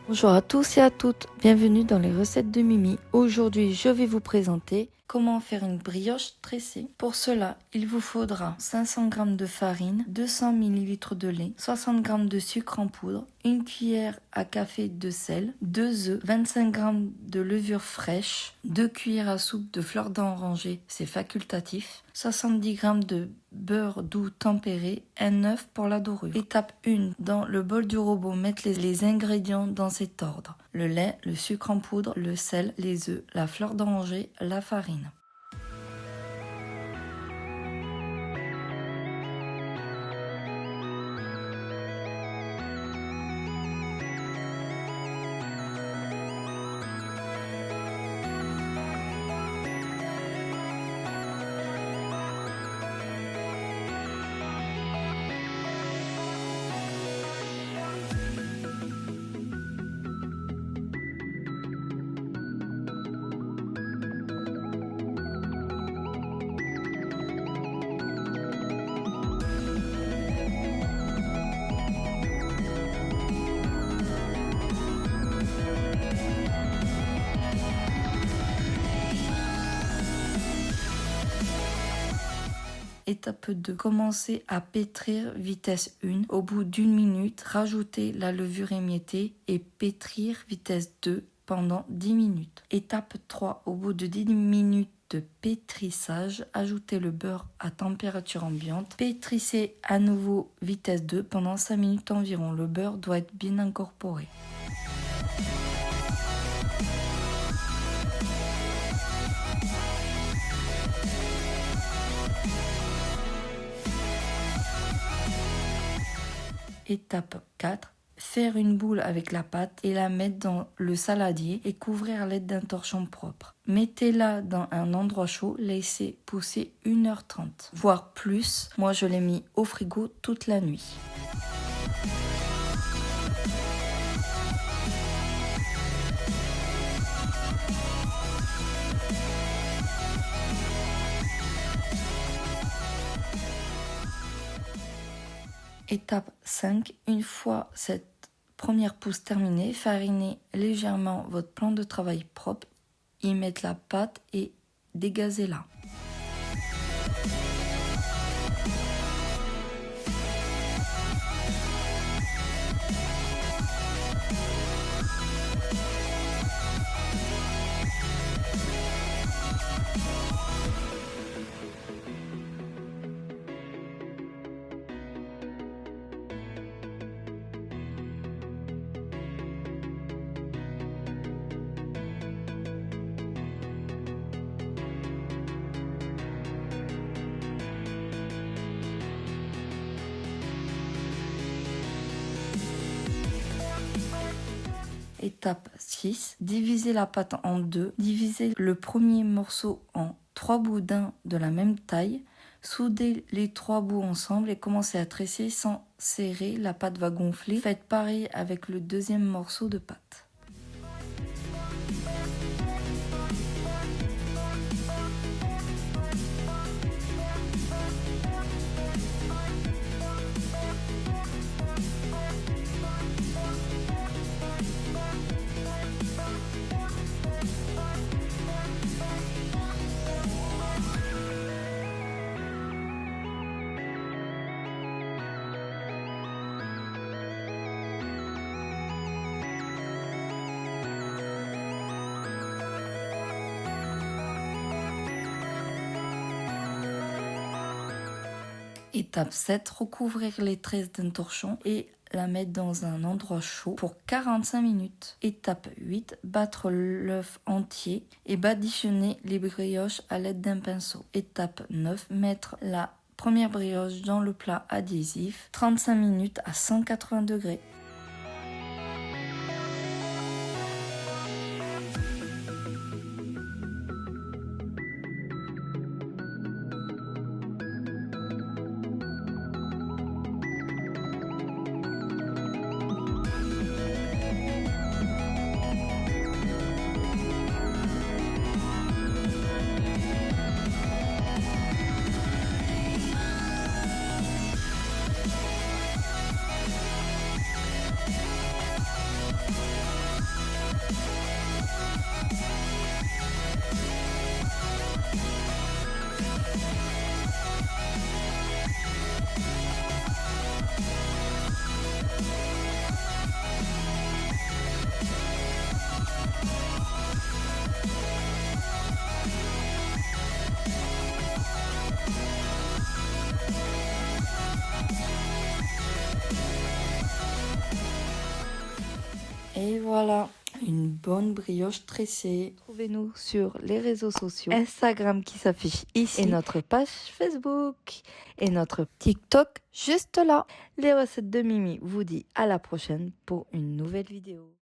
Bonjour à tous et à toutes, bienvenue dans les recettes de Mimi. Aujourd'hui, je vais vous présenter comment faire une brioche tressée. Pour cela, il vous faudra 500 g de farine, 200 ml de lait, 60 g de sucre en poudre, une cuillère à café de sel, 2 œufs, 25 g de levure fraîche, 2 cuillères à soupe de fleur d'oranger, c'est facultatif, 70 g de beurre doux tempéré, un œuf pour la dorure. Étape 1. Dans le bol du robot, mettre les ingrédients dans cet ordre. Le lait, le sucre en poudre, le sel, les œufs, la fleur d'oranger, la farine. Étape 2. Commencez à pétrir vitesse 1. Au bout d'1 minute, rajoutez la levure émiettée et pétrir vitesse 2 pendant 10 minutes. Étape 3. Au bout de 10 minutes de pétrissage, ajoutez le beurre à température ambiante. Pétrissez à nouveau vitesse 2 pendant 5 minutes environ. Le beurre doit être bien incorporé. Étape 4. Faire une boule avec la pâte et la mettre dans le saladier et couvrir à l'aide d'un torchon propre. Mettez-la dans un endroit chaud, laissez pousser 1h30, voire plus. Moi, je l'ai mis au frigo toute la nuit. Étape 5. Une fois cette première pousse terminée, farinez légèrement votre plan de travail propre, y mettre la pâte et dégazez-la. Étape 6. Divisez la pâte en deux. Divisez le premier morceau en 3 boudins de la même taille. Soudez les 3 bouts ensemble et commencez à tresser sans serrer. La pâte va gonfler. Faites pareil avec le deuxième morceau de pâte. Étape 7. Recouvrir les tresses d'un torchon et la mettre dans un endroit chaud pour 45 minutes. Étape 8. Battre l'œuf entier et badigeonner les brioches à l'aide d'un pinceau. Étape 9. Mettre la première brioche dans le plat adhésif. 35 minutes à 180 degrés. Et voilà, une bonne brioche tressée. Trouvez-nous sur les réseaux sociaux, Instagram qui s'affiche ici, et notre page Facebook, et notre TikTok juste là. Les recettes de Mimi vous dit à la prochaine pour une nouvelle vidéo.